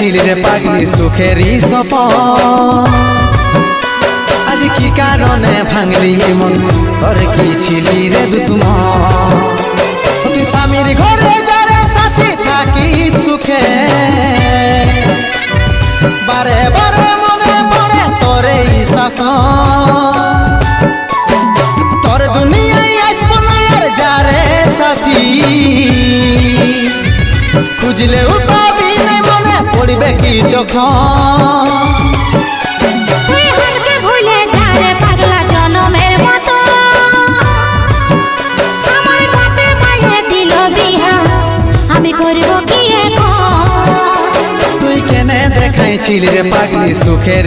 দেখাইছিল রে পাগলি সুখেরই সপন আজ কি কারণে ভাঙলি মন তোর কি ছিলি রে দুশ্মন তুই স্বামীর ঘরে যারে সাথে থাকি সুখে বারে বারে মনে পড়ে তোর এই শাসন তোর দুনিয়ায় আসবো না আর যারে সাথী খুঁজলে পাবি না মনে পড়বে কি যখন তুই হারকে ভুলে যা রে পাগলা জনমের মতো আমার বাপে মাইয়ে দিল বিহা আমি করব কি এখন তুই কেনে দেখাইছিল রে পাগলি সুখের